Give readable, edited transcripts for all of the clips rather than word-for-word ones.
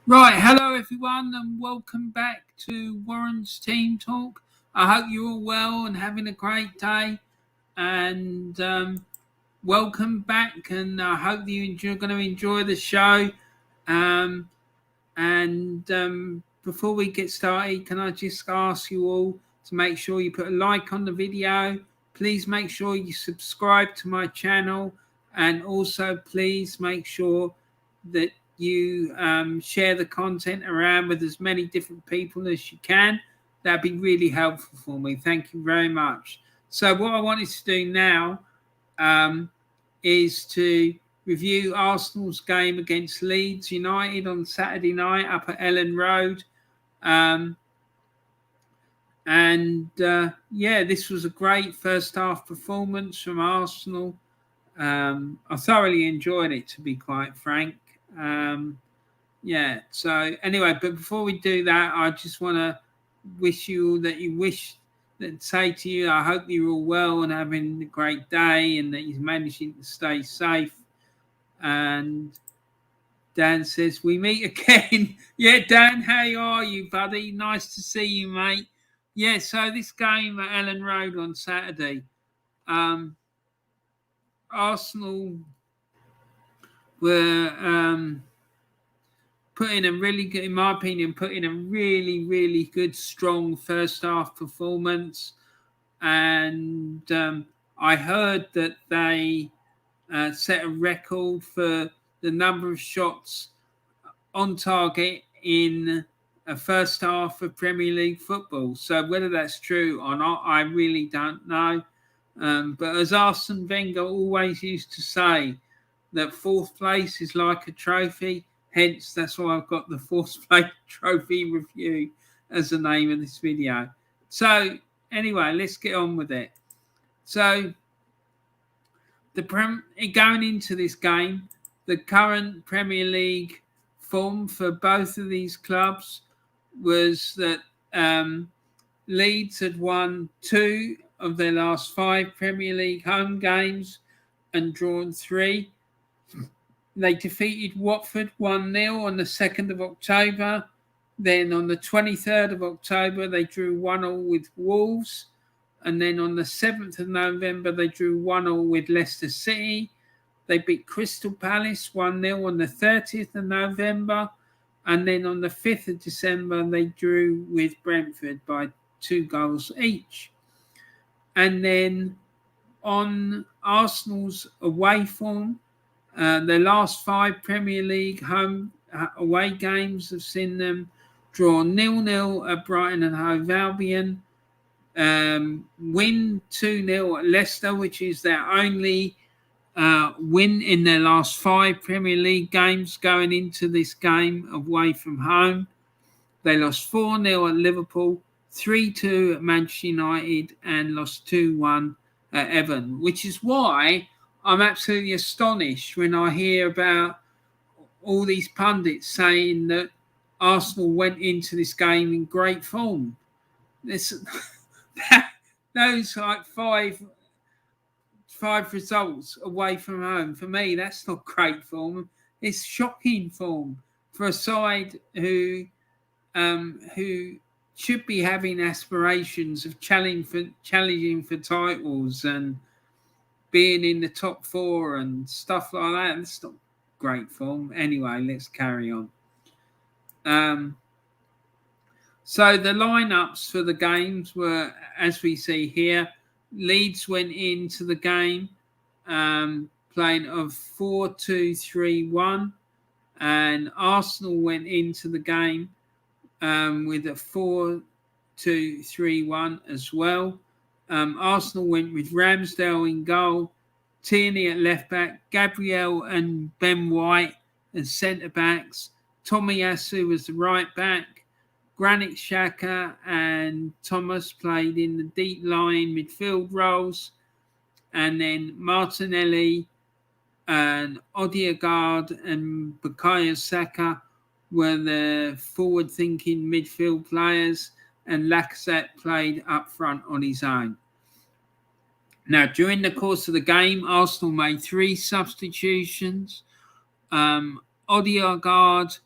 Right, hello everyone, and welcome back to Warren's Team Talk. I hope you're all well and having a great day. And welcome back, and I hope you're going to enjoy the show. Um, and before we get started, can I just ask you all to make sure you put a like on the video? Please make sure you subscribe to my channel, and also please make sure that you share the content around with as many different people as you can. That'd be really helpful for me. Thank you very much. So what I wanted to do now is to review Arsenal's game against Leeds United on Saturday night up at Elland Road. This was a great first half performance from Arsenal. I thoroughly enjoyed it, to be quite frank. So anyway, but before we do that, I just want to wish you say to you, I hope you're all well and having a great day and that you're managing to stay safe. And Dan says, we meet again. Yeah, Dan, how are you, buddy? Nice to see you, mate. Yeah, so this game at Elland Road on Saturday, Arsenal were putting a really good, in my opinion, putting a really, really good, strong first half performance. And I heard that they set a record for the number of shots on target in a first half of Premier League football. So whether that's true or not, I really don't know. But as Arsene Wenger always used to say, that fourth place is like a trophy. Hence, that's why I've got the fourth place trophy review as the name of this video. So anyway, let's get on with it. So going into this game, the current Premier League form for both of these clubs was that Leeds had won 2 of their last 5 Premier League home games and drawn 3. They defeated Watford 1-0 on the 2nd of October. Then on the 23rd of October, they drew 1-1 with Wolves. And then on the 7th of November, they drew 1-1 with Leicester City. They beat Crystal Palace 1-0 on the 30th of November. And then on the 5th of December, they drew with Brentford by 2 goals each. And then on Arsenal's away form, their last 5 Premier League home away games have seen them draw 0-0 at Brighton and Hove Albion, win 2-0 at Leicester, which is their only win in their last 5 Premier League games going into this game away from home. They lost 4-0 at Liverpool, 3-2 at Manchester United, and lost 2-1 at Everton, which is why I'm absolutely astonished when I hear about all these pundits saying that Arsenal went into this game in great form. Those like five results away from home, for me, that's not great form. It's shocking form for a side who should be having aspirations of challenging for titles and being in the top 4 and stuff like that. It's not great form. Anyway, let's carry on. So the lineups for the games were, as we see here, Leeds went into the game playing of 4-2-3-1, and Arsenal went into the game with a 4-2-3-1 as well. Arsenal went with Ramsdale in goal, Tierney at left back, Gabriel and Ben White as centre backs, Tomiyasu was the right back, Granit Xhaka and Thomas played in the deep line midfield roles, and then Martinelli and Odegaard and Bukayo Saka were the forward-thinking midfield players, and Lacazette played up front on his own. Now, during the course of the game, Arsenal made 3 substitutions. Odegaard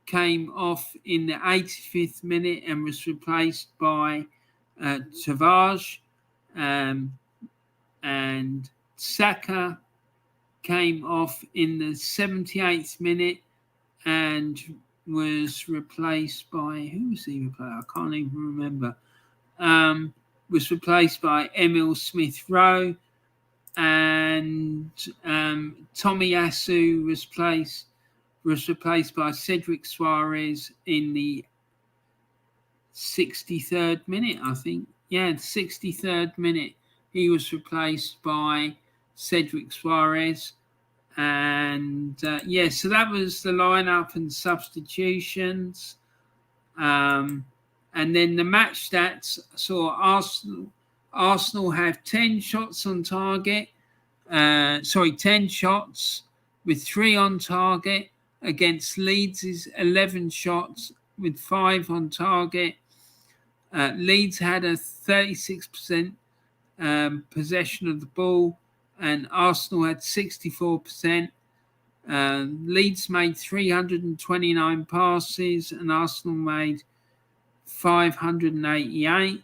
came off in the 85th minute and was replaced by Tavares. And Saka came off in the 78th minute and was replaced by, who was he replaced? I can't even remember. Was replaced by Emil Smith-Rowe, and Tomiyasu was replaced by Cedric Suarez in the 63rd minute, I think. Yeah, the 63rd minute. He was replaced by Cedric Suarez. And so that was the lineup and substitutions. And then the match stats saw Arsenal have 10 shots on target. 10 shots with 3 on target against Leeds' 11 shots with 5 on target. Leeds had a 36% possession of the ball, and Arsenal had 64%. Leeds made 329 passes, and Arsenal made 588.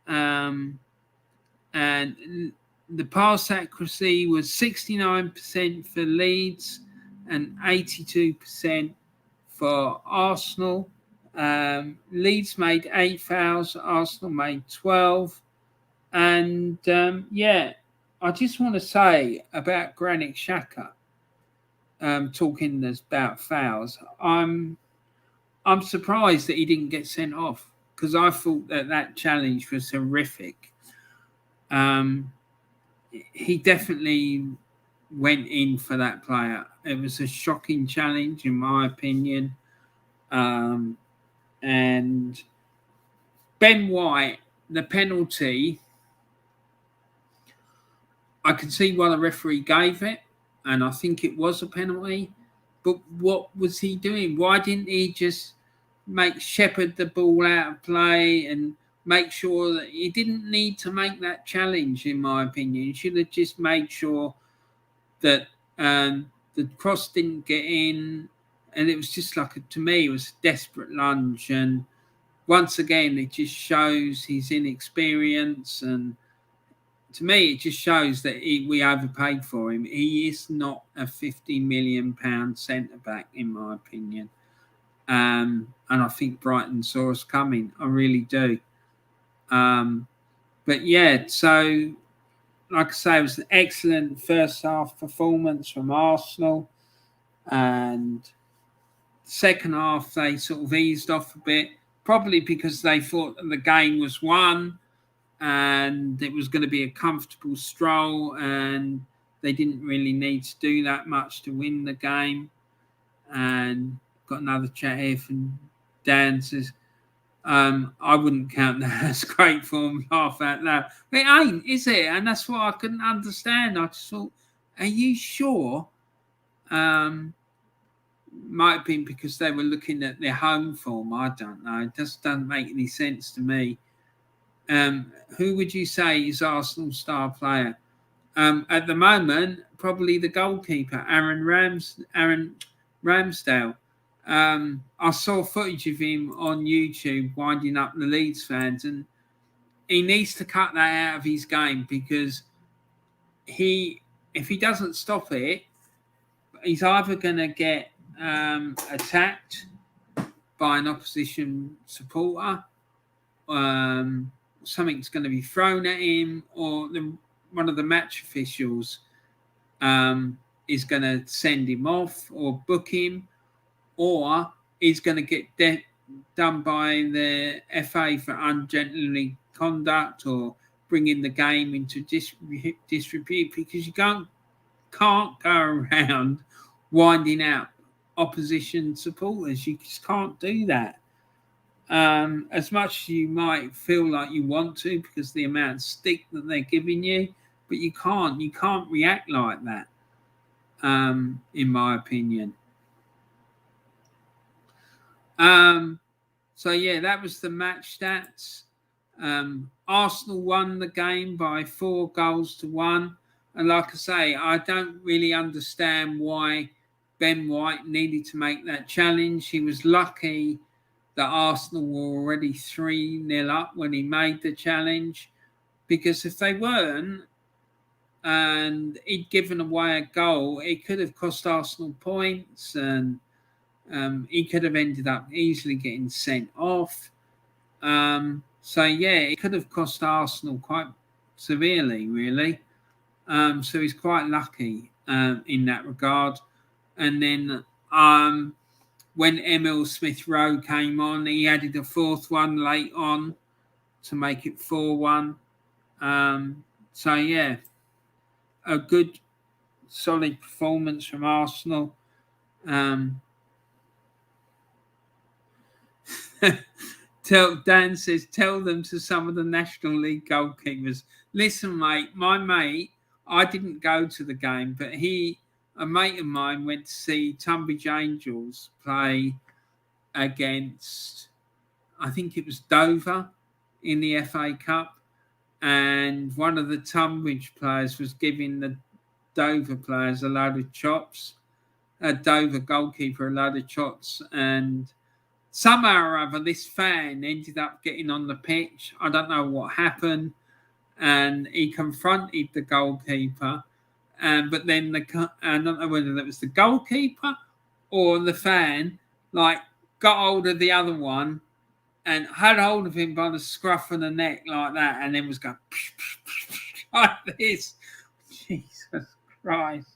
And the pass accuracy was 69% for Leeds and 82% for Arsenal. Leeds made 8 fouls, Arsenal made 12. And I just want to say about Granit Xhaka, talking about fouls, I'm surprised that he didn't get sent off, because I thought that challenge was horrific. He definitely went in for that player. It was a shocking challenge, in my opinion. And Ben White, the penalty, I can see why the referee gave it, and I think it was a penalty. But what was he doing? Why didn't he just shepherd the ball out of play and make sure that he didn't need to make that challenge, in my opinion? He should have just made sure that the cross didn't get in. And it was just to me, it was a desperate lunge. And once again, it just shows his inexperience. And to me, it just shows that we overpaid for him. He is not a £50 million centre-back, in my opinion. And I think Brighton saw us coming. I really do. But yeah, so like I say, it was an excellent first half performance from Arsenal. And second half, they sort of eased off a bit, probably because they thought that the game was won and it was going to be a comfortable stroll, and they didn't really need to do that much to win the game. And got another chat here from Dan, says, I wouldn't count that as great form, laugh out loud. It ain't, is it? And that's what I couldn't understand. I just thought, are you sure? Might have been because they were looking at their home form. I don't know. It just doesn't make any sense to me. Who would you say is Arsenal's star player? At the moment, probably the goalkeeper, Aaron Ramsdale. I saw footage of him on YouTube winding up the Leeds fans, and he needs to cut that out of his game, because if he doesn't stop it, he's either going to get attacked by an opposition supporter, something's going to be thrown at him, or one of the match officials is going to send him off or book him, or he's going to get done by the FA for ungentlemanly conduct or bringing the game into disrepute, because you can't go around winding out opposition supporters. You just can't do that. As much as you might feel like you want to, because of the amount of stick that they're giving you, but you can't react like that, in my opinion. So yeah, that was the match stats. Arsenal won the game by 4-1, and like I say, I don't really understand why Ben White needed to make that challenge. He was lucky that Arsenal were already 3-0 up when he made the challenge, because if they weren't and he'd given away a goal, it could have cost Arsenal points, and he could have ended up easily getting sent off. So, yeah, it could have cost Arsenal quite severely, really. So he's quite lucky in that regard. And then when Emil Smith-Rowe came on, he added a fourth one late on to make it 4-1. So, yeah, a good, solid performance from Arsenal. Dan says, tell them to some of the National League goalkeepers. Listen, mate, I didn't go to the game, but a mate of mine went to see Tunbridge Angels play against, I think it was Dover in the FA Cup. And one of the Tunbridge players was giving the Dover players a load of chops, a Dover goalkeeper a load of chops, and somehow or other, this fan ended up getting on the pitch. I don't know what happened. And he confronted the goalkeeper. But then I don't know whether it was the goalkeeper or the fan, got hold of the other one and had hold of him by the scruff of the neck like that, and then was going like this. Jesus Christ.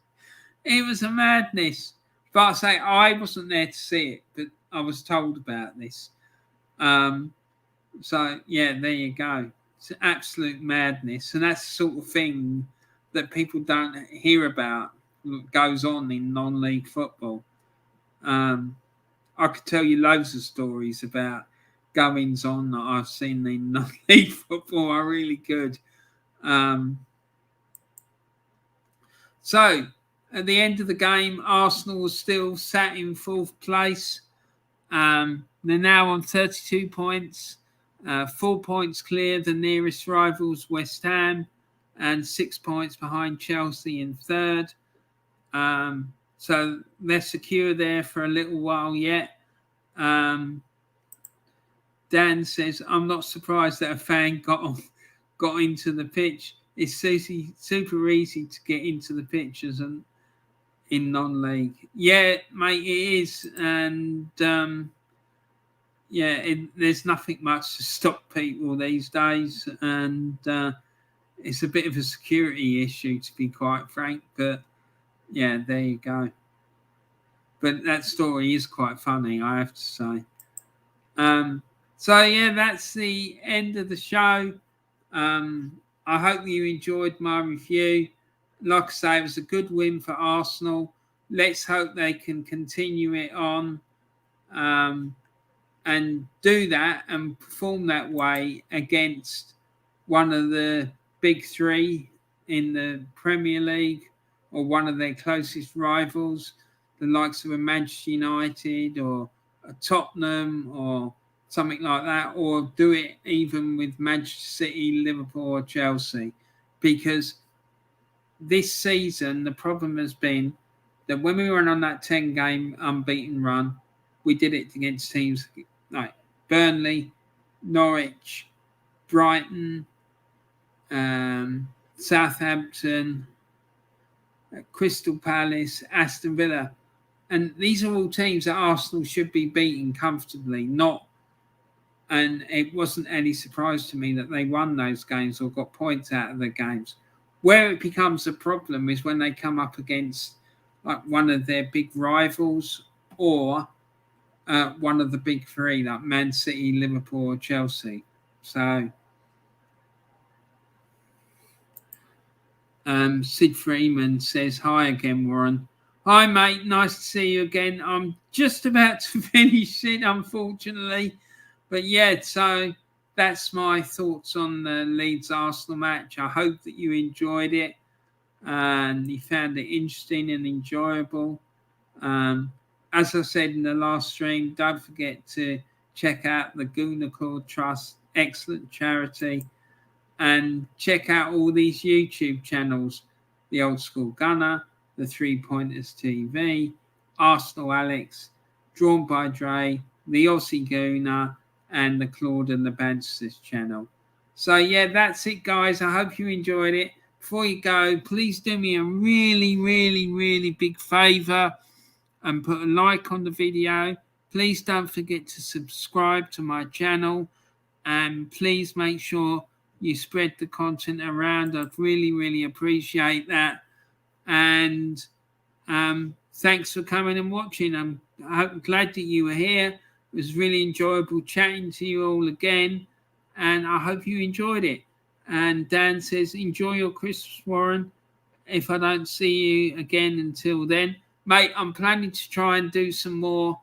It was a madness. But I say, I wasn't there to see it, but I was told about this. So, yeah, there you go. It's absolute madness. And that's the sort of thing that people don't hear about that goes on in non-league football. I could tell you loads of stories about goings on that I've seen in non-league football. I really could. So, at the end of the game, Arsenal was still sat in fourth place. They're now on 32 points, 4 points clear the nearest rivals, West Ham, and 6 points behind Chelsea in third. So they're secure there for a little while yet. Dan says, I'm not surprised that a fan got into the pitch. It's super easy to get into the pitches and in non-league. Yeah, mate, it is. And there's nothing much to stop people these days. And it's a bit of a security issue, to be quite frank. But yeah, there you go. But that story is quite funny, I have to say. So, yeah, that's the end of the show. I hope you enjoyed my review. Like I say, it was a good win for Arsenal. Let's hope they can continue it on and do that and perform that way against one of the big three in the Premier League or one of their closest rivals, the likes of a Manchester United or a Tottenham or something like that, or do it even with Manchester City, Liverpool or Chelsea. Because this season, the problem has been that when we went on that 10-game unbeaten run, we did it against teams like Burnley, Norwich, Brighton, Southampton, Crystal Palace, Aston Villa. And these are all teams that Arsenal should be beating comfortably, and it wasn't any surprise to me that they won those games or got points out of the games. Where it becomes a problem is when they come up against like one of their big rivals or one of the big three, like Man City, Liverpool, or Chelsea. So, Sid Freeman says, hi again, Warren. Hi, mate. Nice to see you again. I'm just about to finish it, unfortunately. But yeah, so that's my thoughts on the Leeds Arsenal match. I hope that you enjoyed it and you found it interesting and enjoyable. As I said in the last stream, don't forget to check out the GoonerClaude Trust, excellent charity, and check out all these YouTube channels, the Old School Gunner, the 3 Pointers TV, Arsenal Alex, DrawnByDre, the Aussie Gooner, and the Claude and the Bansta channel. So yeah, that's it, guys. I hope you enjoyed it. Before you go, please do me a really, really, really big favour and put a like on the video. Please don't forget to subscribe to my channel, and please make sure you spread the content around. I'd really, really appreciate that. And thanks for coming and watching. I'm glad that you were here. It was really enjoyable chatting to you all again, and I hope you enjoyed it. And Dan says, enjoy your Christmas, Warren. If I don't see you again until then, mate, I'm planning to try and do some more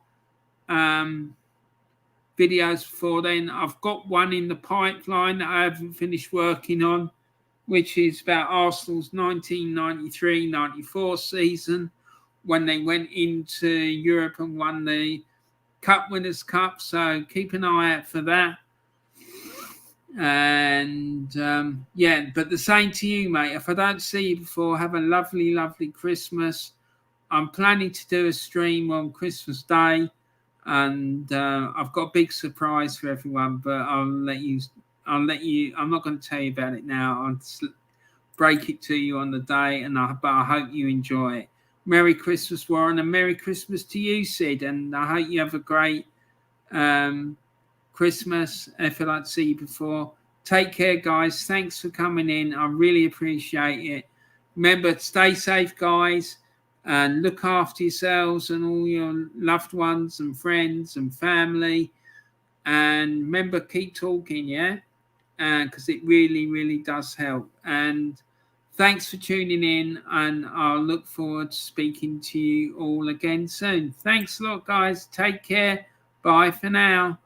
videos before then. I've got one in the pipeline that I haven't finished working on, which is about Arsenal's 1993-94 season, when they went into Europe and won the Cup Winners' Cup. So keep an eye out for that. And yeah, but the same to you, mate. If I don't see you before, have a lovely, lovely Christmas. I'm planning to do a stream on Christmas Day, and I've got a big surprise for everyone, but I'll let you. I'm not going to tell you about it now. I'll break it to you on the day, but I hope you enjoy it. Merry Christmas, Warren, and Merry Christmas to you, Sid. And I hope you have a great Christmas. If I don't see you before, take care, guys. Thanks for coming in. I really appreciate it. Remember, stay safe, guys, and look after yourselves and all your loved ones and friends and family. And remember, keep talking, yeah? Because it really, really does help. And thanks for tuning in, and I'll look forward to speaking to you all again soon. Thanks a lot, guys. Take care. Bye for now.